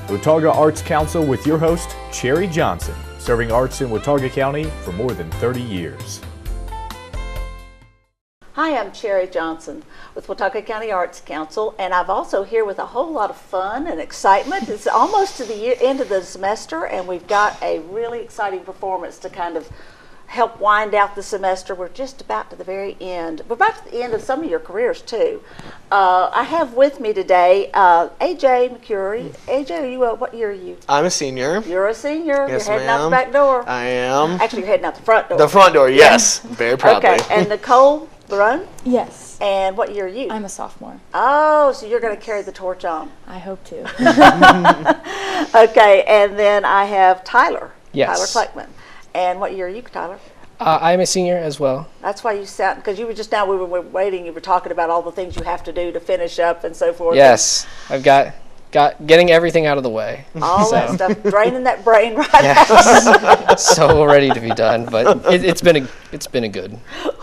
Watauga Arts Council with your host, Cherry Johnson, serving arts in Watauga County for more than 30 years. Hi, I'm Cherry Johnson with Watauga County Arts Council, and I'm also here with a whole lot of fun and excitement. It's almost to the end of the semester, and we've got a really exciting performance to kind of help wind out the semester. We're just about to the very end. We're about to the end of some of your careers, too. I have with me today AJ McCurry. AJ, are you, what year are you? I'm a senior. You're a senior. Yes, you're heading out the back door. I am. Actually, you're heading out the front door. The front door, yes. Very proudly. Okay, and Nicole Barone? Yes. And what year are you? I'm a sophomore. Oh, so you're going to carry the torch on. I hope to. Okay, and then I have Tyler. Yes. Tyler Kleckman. And what year are you, Tyler? I'm a senior as well. That's why you sound, because you were just now, we were waiting, you were talking about all the things you have to do to finish up and so forth. Yes, I've got getting everything out of the way. All that stuff, draining that brain right Yes. So ready to be done, but it's been a good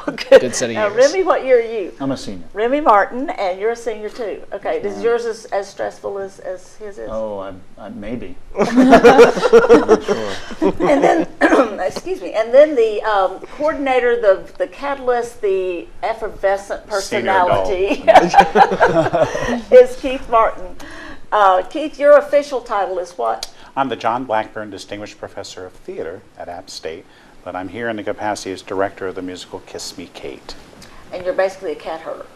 set of years. Now, Remy, what year are you? I'm a senior. Remy Martin, and you're a senior too. Okay, is yours as stressful as his is? Oh, I maybe. I'm not sure. And then, excuse me, and then the coordinator, the catalyst, the effervescent personality is Keith Martin. Keith, your official title is what? I'm the John Blackburn Distinguished Professor of Theater at App State, but I'm here in the capacity as director of the musical Kiss Me, Kate. And you're basically a cat herder.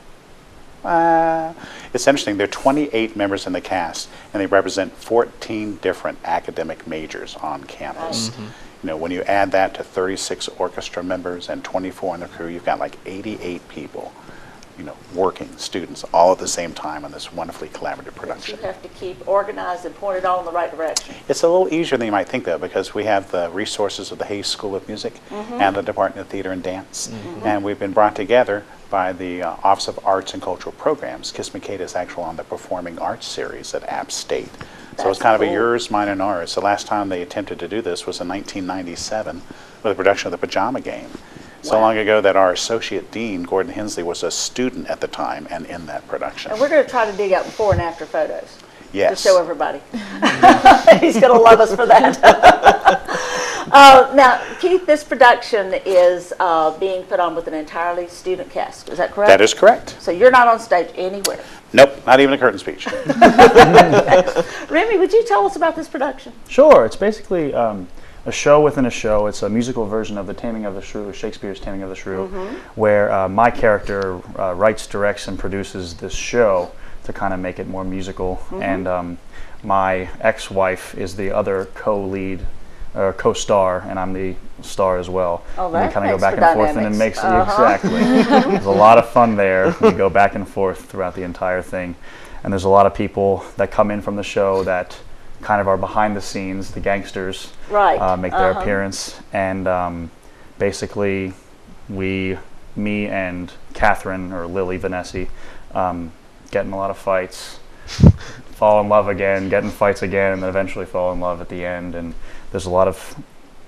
It's interesting. There are 28 members in the cast, and they represent 14 different academic majors on campus. Mm-hmm. You know, when you add that to 36 orchestra members and 24 on the crew, you've got like 88 people, you know, working students all at the same time on this wonderfully collaborative production. You have to keep organized and pointed all in the right direction. It's a little easier than you might think, though, because we have the resources of the Hayes School of Music and the Department of Theater and Dance, and we've been brought together by the Office of Arts and Cultural Programs. Kiss Me, Kate is actually on the Performing Arts Series at App State. So it's kind of a yours, mine, and ours. The last time they attempted to do this was in 1997 with a production of The Pajama Game. So long ago that our associate dean, Gordon Hensley, was a student at the time and in that production. And we're going to try to dig out before and after photos. Yes. To show everybody. He's going to love us for that. Now, Keith, this production is being put on with an entirely student cast. Is that correct? That is correct. So you're not on stage anywhere? Nope, not even a curtain speech. Remy, would you tell us about this production? Sure. It's basically a show within a show. It's a musical version of The Taming of the Shrew, Shakespeare's Taming of the Shrew, where my character writes, directs, and produces this show to kind of make it more musical. And my ex-wife is the other co-lead, or co-star, and I'm the star as well. Oh, and we kind of go back and forth, and it makes dynamics. exactly. There's a lot of fun there. We go back and forth throughout the entire thing, and there's a lot of people that come in from the show that kind of are behind the scenes, the gangsters, make their appearance, and basically me and Catherine, or Lily Vanessa, get in a lot of fights, fall in love again, get in fights again, and then eventually fall in love at the end. And there's a lot of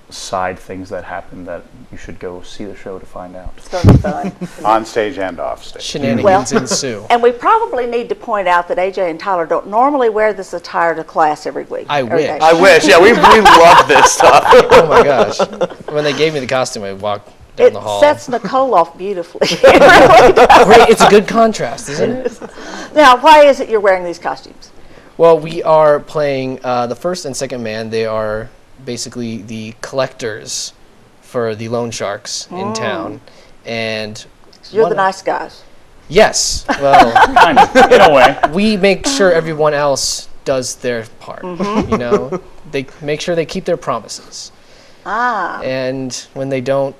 side things that happen that you should go see the show to find out. It's going to be fun. On stage and off stage. Shenanigans ensue. And we probably need to point out that AJ and Tyler don't normally wear this attire to class every week. I wish. I wish. Yeah, we love this stuff. Oh my gosh. When they gave me the costume, I walked down the hall. It sets Nicole off beautifully. Great. It's a good contrast, isn't it? Now, why is it you're wearing these costumes? Well, we are playing the first and second man. They are basically the collectors for the loan sharks in town. And You're the nice guys. Yes. Well, Kind of, in a way. we make sure everyone else does their part. You know, they make sure they keep their promises. Ah. And when they don't,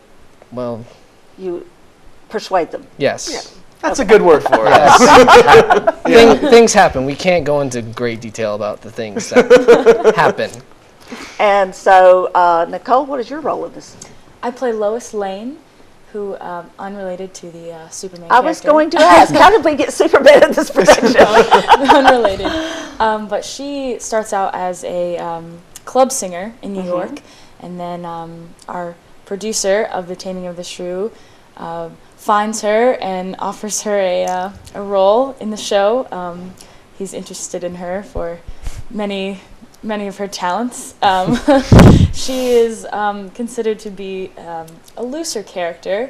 well, You persuade them. yes. That's a good word for it. Things happen. We can't go into great detail about the things that happen. And so, Nicole, what is your role in this? I play Lois Lane, who, unrelated to the Superman I was character. going to ask, how did we get Superman in this production? Unrelated. But she starts out as a club singer in New York, and then our producer of The Taming of the Shrew finds her and offers her a role in the show. He's interested in her for many many of her talents. She is considered to be a looser character.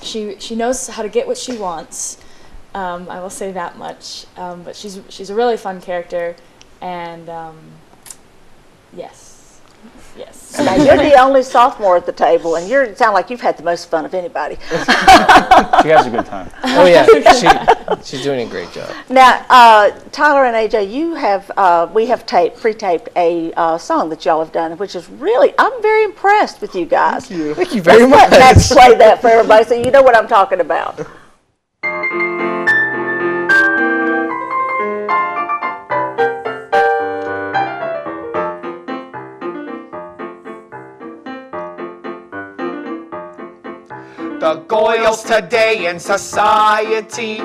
She knows how to get what she wants. I will say that much. But she's a really fun character, and yes. Now, you're the only sophomore at the table, and you sound like you've had the most fun of anybody. She has a good time. Oh yeah, she's doing a great job. Now, Tyler and AJ, we have pre-taped a song that y'all have done, which is really, I'm very impressed with you guys. Thank you very much. Let's play that for everybody so you know what I'm talking about. The girls today in society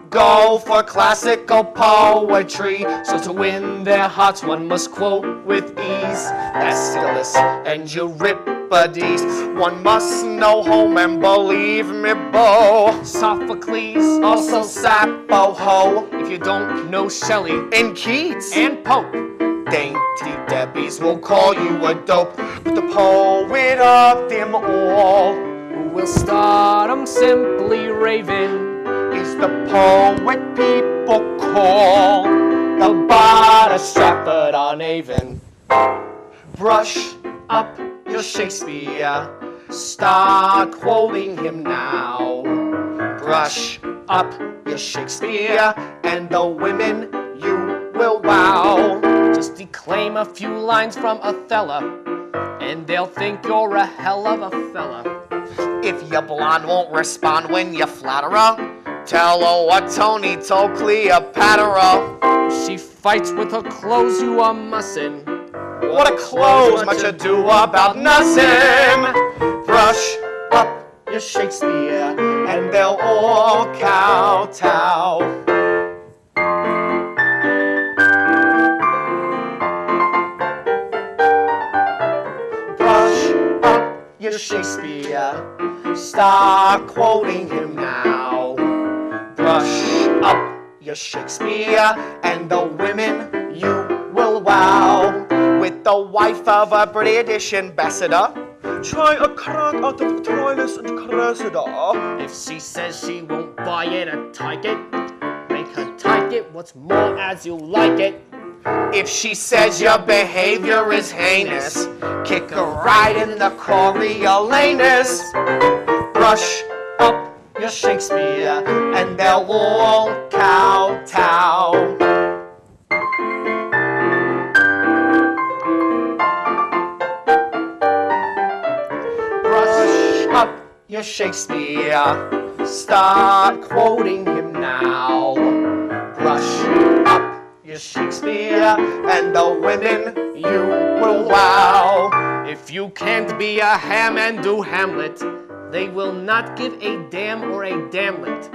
go for classical poetry. So to win their hearts, one must quote with ease Aeschylus and Euripides. One must know Homer and believe me, Bo, Sophocles, also Sappho, ho. If you don't know Shelley and Keats and Pope, dainty Debbies will call you a dope. But the poet of them all, will start 'em simply raving, is the poet people call the Bard of Stratford-on-Avon. Brush up your Shakespeare, start quoting him now. Brush up your Shakespeare, and the women you will wow. Just declaim a few lines from Othello, and they'll think you're a hell of a fella. If your blonde won't respond when you flatter her, tell her what Tony told Cleopatra. If she fights with her clothes, you are mussin'. What a clothes, much ado about nothing. Brush up your Shakespeare, and they'll all kowtow. Brush up your Shakespeare, start quoting him now. Brush up your Shakespeare, and the women you will wow. With the wife of a British ambassador, try a crack out of Troilus and Cressida. If she says she won't buy it and take it, make her take it. What's more, as you like it. If she says your behavior is heinous, kick her right in the Coriolanus. Brush up your Shakespeare, and they'll all kowtow. Brush up your Shakespeare, start quoting him now. Brush up your Shakespeare, and the women you will wow. If you can't be a ham and do Hamlet, they will not give a damn or a damlet.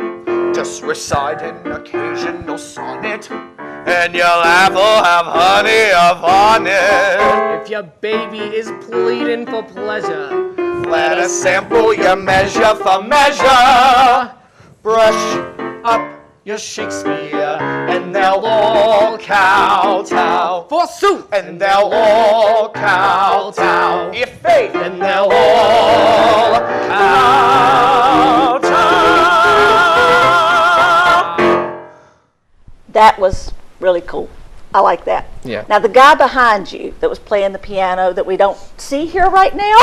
Just recite an occasional sonnet, and your laugh will have honey upon it. If your baby is pleading for pleasure, let us sample your measure for measure. Brush up your Shakespeare, and they'll all kowtow. Forsooth, and they'll all kowtow. If faith, and they'll all kowtow. That was really cool. I like that. Yeah. Now, the guy behind you that was playing the piano that we don't see here right now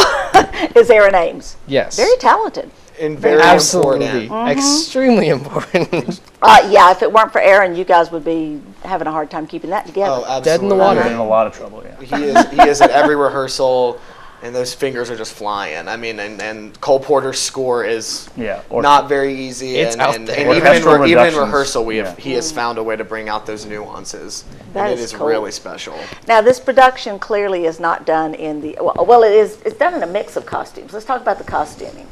is Aaron Ames. Yes. Very talented. And very Absolutely. important. Extremely important. Yeah, if it weren't for Aaron, you guys would be having a hard time keeping that together. Oh, absolutely. Dead in the water. We're in a lot of trouble, yeah. He is at every rehearsal, and those fingers are just flying. I mean, and Cole Porter's score is not very easy. It's out and there. even in reductions, rehearsal, he has found a way to bring out those nuances. That and is it is cool. really special. Now, this production clearly is not done in the, well, it is, it's done in a mix of costumes. Let's talk about the costuming.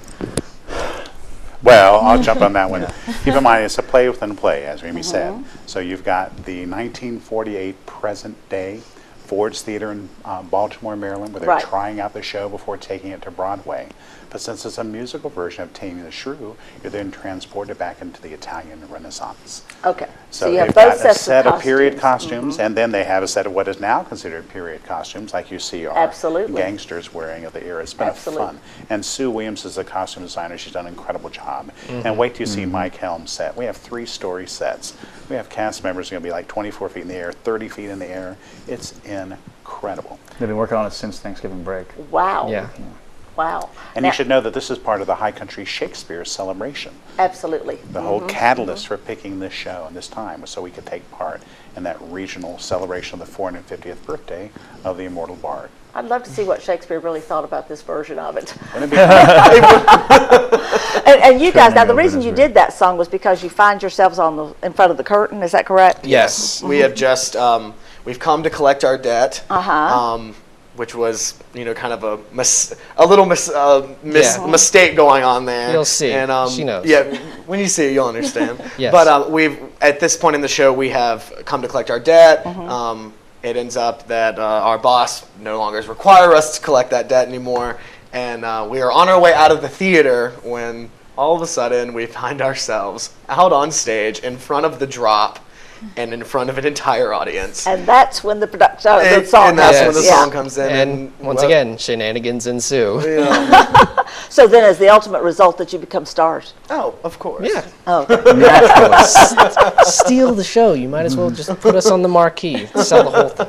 Well, I'll jump on that one. Keep in mind, it's a play within a play, as Amy said. So you've got the 1948 present day Ford's Theater in Baltimore, Maryland, where they're trying out the show before taking it to Broadway. But since it's a musical version of Taming the Shrew, you're then transported back into the Italian Renaissance. Okay. So you have they've both got a sets of set of period costumes. costumes, and then they have a set of what is now considered period costumes, like you see our Absolutely. gangsters wearing of the era. It's been Absolutely. a fun. And Sue Williams is the costume designer. She's done an incredible job. And wait till you see Mike Helm's set. We have 3-story sets. We have cast members going to be like 24 feet in the air, 30 feet in the air. It's incredible. They've been working on it since Thanksgiving break. Wow. Yeah. Wow. And Now- you should know that this is part of the High Country Shakespeare celebration. Absolutely. The whole catalyst for picking this show and this time was so we could take part in that regional celebration of the 450th birthday of the immortal bard. I'd love to see what Shakespeare really thought about this version of it. Wouldn't it be And you guys, now the Turning over reason his you ring. did that song was because you find yourselves in front of the curtain. Is that correct? Yes. We have just we've come to collect our debt. Uh-huh. Which was, kind of a little Yeah. mistake going on there. You'll see. And, She knows. Yeah, when you see it, you'll understand. Yes. But we've at this point in the show, we have come to collect our debt. It ends up that our boss no longer require us to collect that debt anymore, and we are on our way out of the theater when all of a sudden we find ourselves out on stage in front of the drop. And in front of an entire audience. And that's when the production, the And song that's happens. when the Yeah. song comes in. And once again, shenanigans ensue. Yeah. So then is the ultimate result that you become stars? Oh, of course. Yeah. Oh, Steal the show. You might as well just put us on the marquee. Sell the whole thing.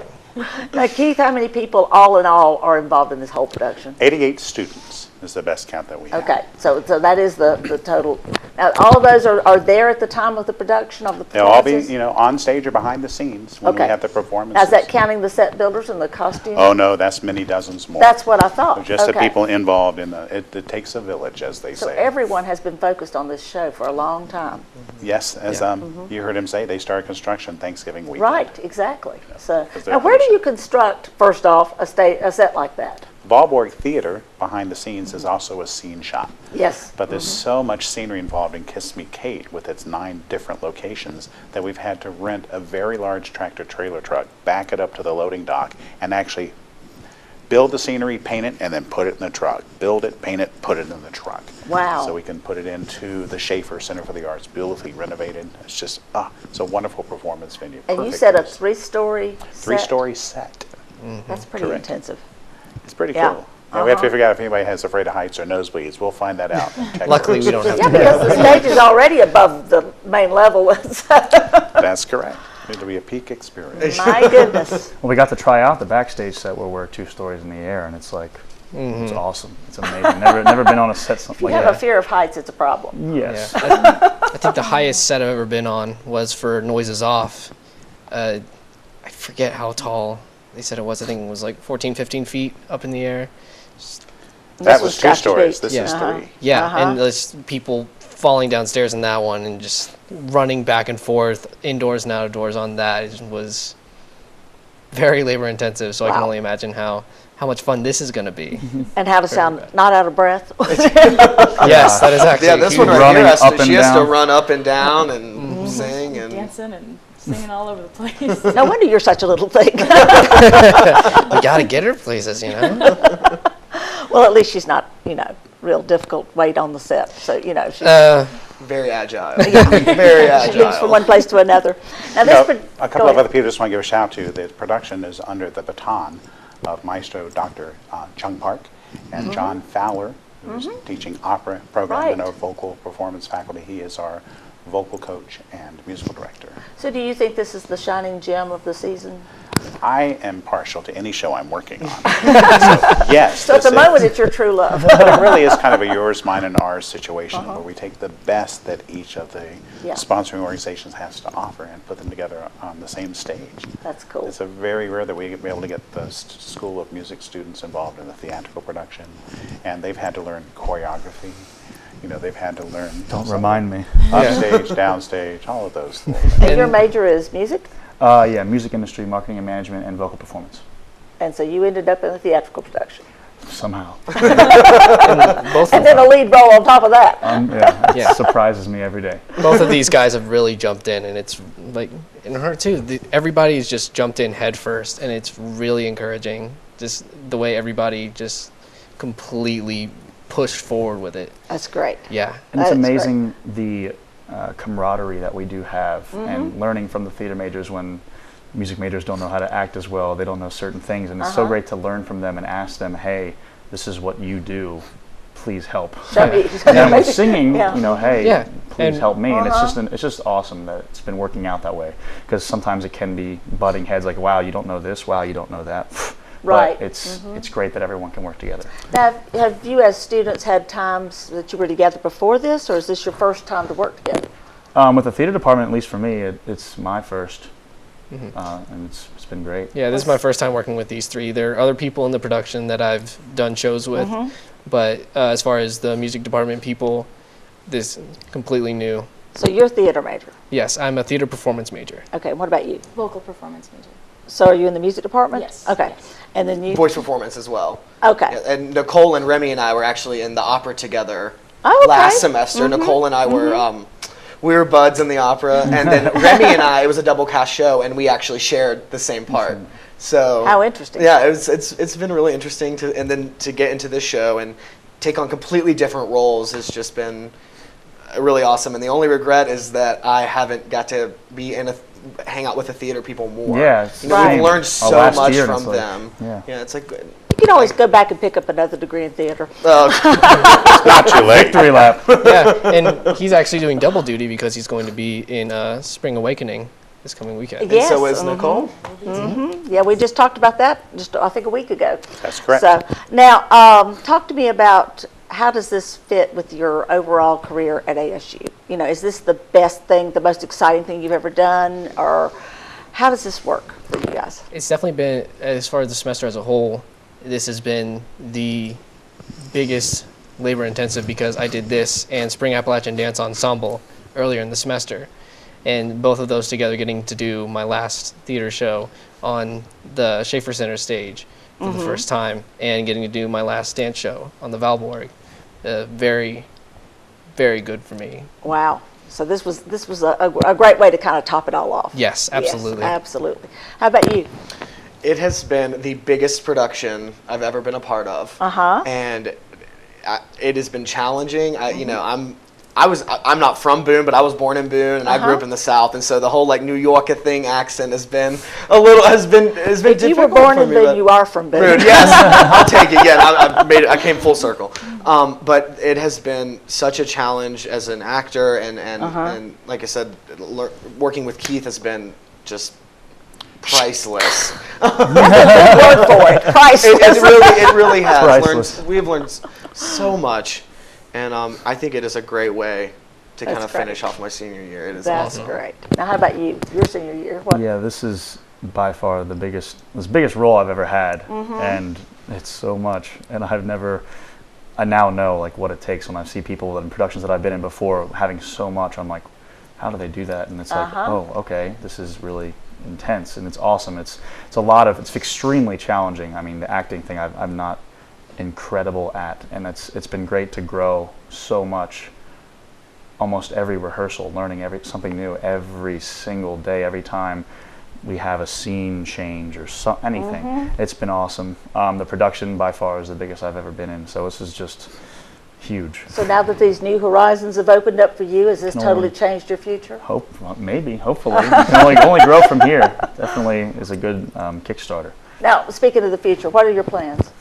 now Keith, how many people all in all are involved in this whole production? 88 students is the best count that we have. Okay, so that is the total. Now, all of those are there at the time of the production of the They'll all be, performances? on stage or behind the scenes when we Okay. have the performances. Now, is that counting the set builders and the costumes? Oh, no, that's many dozens more. That's what I thought. Just the Okay. people involved in it takes a village, as they So say. everyone has been focused on this show for a long time. Yes, as you heard him say, they started construction Thanksgiving weekend. Right, exactly. So Because they're now, where do finished. you construct, first off, a set like that? Valborg Theater, behind the scenes, is also a scene shop. Yes. But there's so much scenery involved in Kiss Me Kate with its 9 different locations that we've had to rent a very large tractor trailer truck, back it up to the loading dock, and actually build the scenery, paint it, and then put it in the truck. Build it, paint it, put it in the truck. Wow. So we can put it into the Schaefer Center for the Arts, beautifully renovated. It's just, it's a wonderful performance venue. And you Perfect said a place. 3-story set? 3-story set. That's pretty Correct. intensive. It's pretty Yeah. cool. Now, we have to figure out if anybody has afraid of heights or nosebleeds. We'll find that out. Luckily, we don't have Yeah, to. because the stage is already above the main level. That's correct. It'll be a peak experience. My goodness. Well, we got to try out the backstage set where we're 2 stories in the air, and it's like, it's awesome. It's amazing. Never been on a set If something you like have a that. fear of heights, it's a problem. Yes. I think the highest set I've ever been on was for Noises Off. I forget how tall they said it was. I think it was like 14, 15 feet up in the air. That This was was 2 Dr. stories. Bates. This is Yeah. 3. Yeah, and there's people falling downstairs in that one and just running back and forth indoors and outdoors on that. It was very labor intensive, so I can Wow. only imagine how much fun this is going to be. And how to sound not out of breath. Yes, that is actually Yeah, this huge. one right Running here has up to, and she has to down. run up and down and sing and Dancing and singing all over the place. No wonder you're such a little thing. We got to get her places, Well, at least she's not, real difficult weight on the set. So, she's very agile. Very she moves from agile. one place to another. Now, A couple of other people just want to give a shout out to. The production is under the baton of Maestro Dr. Chung Park and John Fowler, who's teaching opera program and Right. our vocal performance faculty. He is our vocal coach and musical director. So do you think this is the shining gem of the season? I am partial to any show I'm working on. Yes. So at the this is- moment, it's your true love. But it really is kind of a yours, mine, and ours situation where we take the best that each of the Yeah. sponsoring organizations has to offer and put them together on the same stage. That's cool. It's a very rare that we be able to get the School of Music students involved in the theatrical production, and they've had to learn choreography. They've had to learn. Don't remind me. Upstage, downstage, all of those things. And your major is music? Yeah, music industry, marketing and management, and vocal performance. And so you ended up in a theatrical production. Somehow. Both And then a lead role on top of that. Yeah, it Yeah. surprises me every day. both of these guys have really jumped in, and it's like, and her too. Everybody's just jumped in head first, and it's really encouraging. Just the way everybody just completely pushed forward with it. That's great. Yeah. And it's That is amazing the camaraderie that we do have, and learning from the theater majors when music majors don't know how to act as well, they don't know certain things, and it's so great to learn from them and ask them, hey, this is what you do, please help. And with singing, you know, hey, please help me, and it's just awesome that it's been working out that way, because sometimes it can be butting heads, like, wow, you don't know this, wow, you don't know that. Right. But it's great that everyone can work together. Now, have you as students had times that you were together before this, or is this your first time to work together? With the theater department, at least for me, it's my first, and it's been great. Yeah, this is my first time working with these three. There are other people in the production that I've done shows with, but as far as the music department people, this is completely new. So you're a theater major? Yes, I'm a theater performance major. Okay, what about you? Vocal performance major. So are you in the music department? Yes. Okay. Yes. And then you? Voice performance as well. Okay. Yeah, and Nicole and Remy and I were actually in the opera together Okay. last semester. Nicole and I were we were buds in the opera, and then Remy and I, it was a double cast show, and we actually shared the same part. So how interesting. Yeah, it's been really interesting and then to get into this show and take on completely different roles has just been really awesome. And the only regret is that I haven't got to be hang out with the theater people more. Yeah, you know, we've learned so much from them. Yeah, it's like good. You can always go back and pick up another degree in theater. It's not too late. Victory lap. Yeah, and he's actually doing double duty because he's going to be in Spring Awakening this coming weekend. Yes. And so is Nicole. Yeah, we just talked about that just I think a week ago. That's correct. So now, talk to me about how does this fit with your overall career at ASU? You know, is this the best thing, the most exciting thing you've ever done, or how does this work for you guys? It's definitely been, as far as the semester as a whole, this has been the biggest labor intensive because I did this and Spring Appalachian Dance Ensemble earlier in the semester. And both of those together, getting to do my last theater show on the Schaefer Center stage for the first time, and getting to do my last dance show on the Valborg. Very, very good for me. Wow. So this was a great way to kind of top it all off. Yes, absolutely. Yes, absolutely. How about you? It has been the biggest production I've ever been a part of. And it has been challenging. You know, I'm not from Boone, but I was born in Boone, and I grew up in the South, and so the whole like New York thing accent has been difficult. You were born in me, Boone, you are from Boone. Yes, I'll take it. Yeah, I came full circle. But it has been such a challenge as an actor, and like I said, working with Keith has been just priceless. Word for it. Priceless. It really has. Priceless. We've learned so much. And I think it is a great way to kind of finish off my senior year. It is That's awesome. great. Now, how about you? Your senior year? What? Yeah, this is by far the biggest role I've ever had, and it's so much. And I now know like what it takes when I see people in productions that I've been in before having so much. I'm like, how do they do that? And it's like, oh, okay, this is really intense, and it's awesome. It's extremely challenging. I mean, the acting thing I'm not incredible at, and it's been great to grow so much. Almost every rehearsal, learning something new every single day, every time we have a scene change or anything. It's been awesome. The production by far is the biggest I've ever been in, so this is just huge. So now that these new horizons have opened up for you, has this totally changed your future? Maybe, hopefully. You can only grow from here. Definitely is a good Kickstarter. Now, speaking of the future, what are your plans?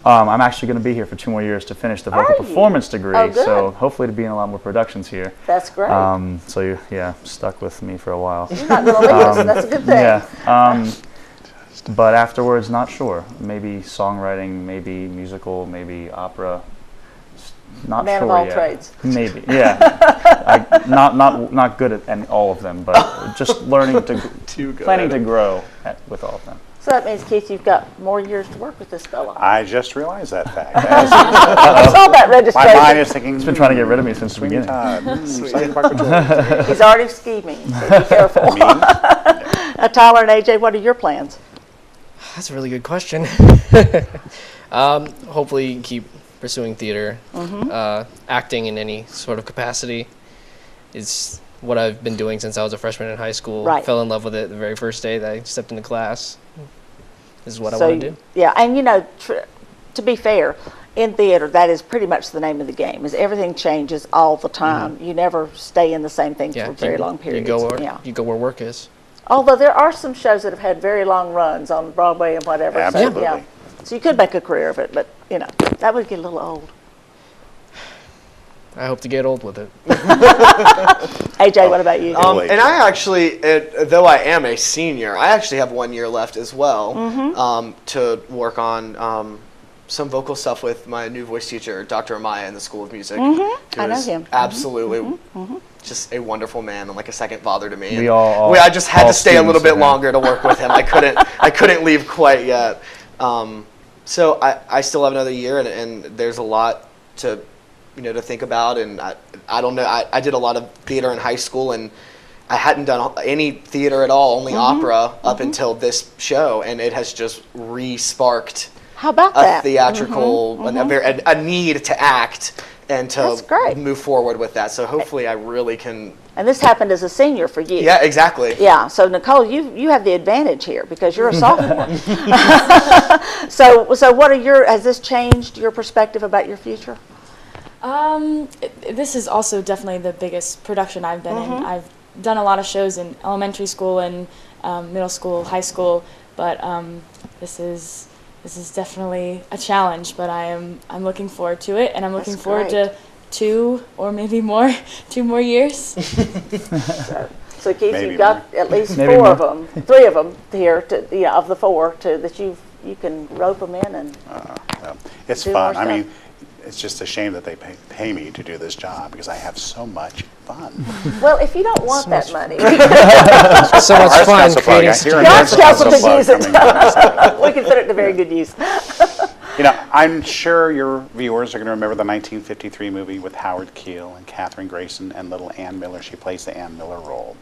I'm actually going to be here for 2 more years to finish the vocal performance degree, Oh, good. so hopefully to be in a lot more productions here. That's great. So you're stuck with me for a while. You're not going to leave us, that's a good thing. Yeah. But afterwards, not sure. Maybe songwriting, maybe musical, maybe opera. Not Man sure of all yet. trades. Maybe, yeah. Not good at all of them, but just learning planning to grow with all of them. So that means, Keith, you've got more years to work with this fellow. I just realized that fact. I saw that My registration. mind is thinking, He's been trying to get rid of me since the Sweeney beginning. Todd, Simon Parker Jones. He's already scheming, so be careful. Tyler and AJ, what are your plans? That's a really good question. Hopefully keep pursuing theater. Acting in any sort of capacity is what I've been doing since I was a freshman in high school. Right. Fell in love with it the very first day that I stepped into class. This is what I want to do. Yeah, and you know, to be fair, in theater, that is pretty much the name of the game. Is everything changes all the time. You never stay in the same thing for very long periods. You go where work is. Although there are some shows that have had very long runs on Broadway and whatever. Absolutely. So, so you could make a career of it, but that would get a little old. I hope to get old with it. AJ, what about you? And I actually, though I am a senior, I actually have 1 year left as well to work on some vocal stuff with my new voice teacher, Dr. Amaya, in the School of Music. I know him. Absolutely just a wonderful man and like a second father to me. I just had to stay a little bit longer to work with him. I couldn't leave quite yet. So I still have another year, and there's a lot to to think about. And I don't know. I did a lot of theater in high school, and I hadn't done any theater at all, only opera up until this show, and it has just re-sparked How about a that? theatrical, a need to act and to move forward with that. So hopefully I really can. And this happened as a senior for you. Yeah, exactly. Yeah, so Nicole, you have the advantage here because you're a sophomore. So what are has this changed your perspective about your future? This is also definitely the biggest production I've been in. I've done a lot of shows in elementary school and middle school, high school, but this is definitely a challenge. But I'm looking forward to it, and I'm looking forward to 2 or maybe more, 2 more years. So Keith, you've got at least 4 of them, 3 of them here of the 4 that you can rope them in and. It's fun. I mean, it's just a shame that they pay me to do this job because I have so much fun. Well, if you don't want that money, so much fun creating the Arts Council could use it. We consider it a very good use. I'm sure your viewers are going to remember the 1953 movie with Howard Keel and Katherine Grayson and little Ann Miller. She plays the Ann Miller role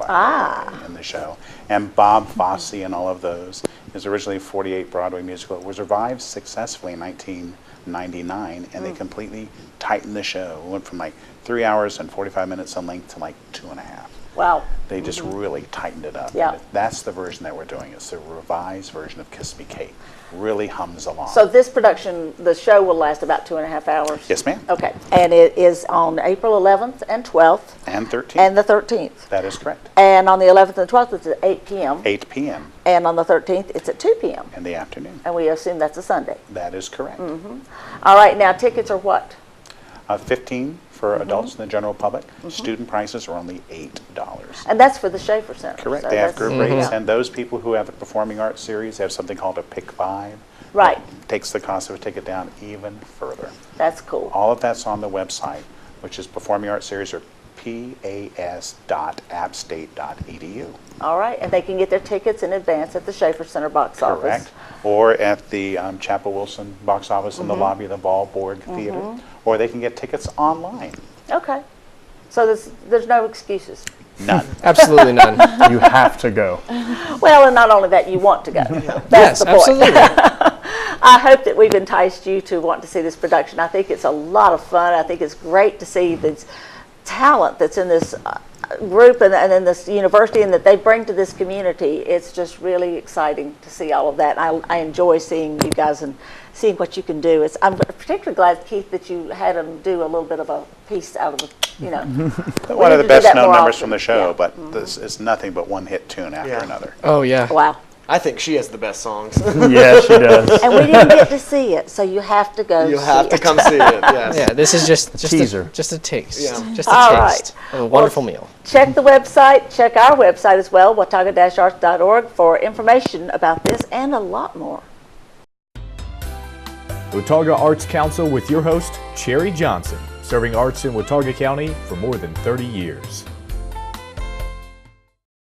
in the show. And Bob Fosse and all of those. It was originally a 48 Broadway musical. It was revived successfully in 1999, and they completely tightened the show. It went from like 3 hours and 45 minutes in length to like 2.5. Wow. They just really tightened it up. Yeah. That's the version that we're doing. It's the revised version of Kiss Me Kate. Really hums along. So this production, the show will last about 2.5 hours? Yes, ma'am. Okay. And it is on April 11th and 12th. And 13th. And the 13th. That is correct. And on the 11th and 12th, it's at 8 p.m. 8 p.m. And on the 13th, it's at 2 p.m. in the afternoon. And we assume that's a Sunday. That is correct. All right. Now, tickets are what? 15 for adults and the general public. Student prices are only $8. And that's for the Schaefer Center. Correct. So they have group rates. Yeah. And those people who have the performing arts series have something called a Pick 5. Right. It takes the cost of a ticket down even further. That's cool. All of that's on the website, which is performing arts series or pas.appstate.edu. All right. And they can get their tickets in advance at the Schaefer Center box office. Correct. Or at the Chapel Wilson box office in the lobby of the Ballboard Theater. Or they can get tickets online. Okay. So there's no excuses. None. Absolutely none. You have to go. Well, and not only that, you want to go. That's the point. Absolutely. I hope that we've enticed you to want to see this production. I think it's a lot of fun. I think it's great to see this talent that's in this group and in this university and that they bring to this community. It's just really exciting to see all of that. I enjoy seeing you guys and seeing what you can do. I'm particularly glad, Keith, that you had them do a little bit of a piece out of the, One of the best known numbers from the show, but this is nothing but one hit tune after another. Oh, yeah. Wow. I think she has the best songs. Yeah, she does. And we didn't get to see it, so you have to go You have to come see it, yes. Yeah, this is just teaser. Just a taste. Yeah. Just a All taste of a wonderful meal. Check the website, check our website as well, watauga-arts.org, for information about this and a lot more. Watauga Arts Council with your host, Cherry Johnson, serving arts in Watauga County for more than 30 years.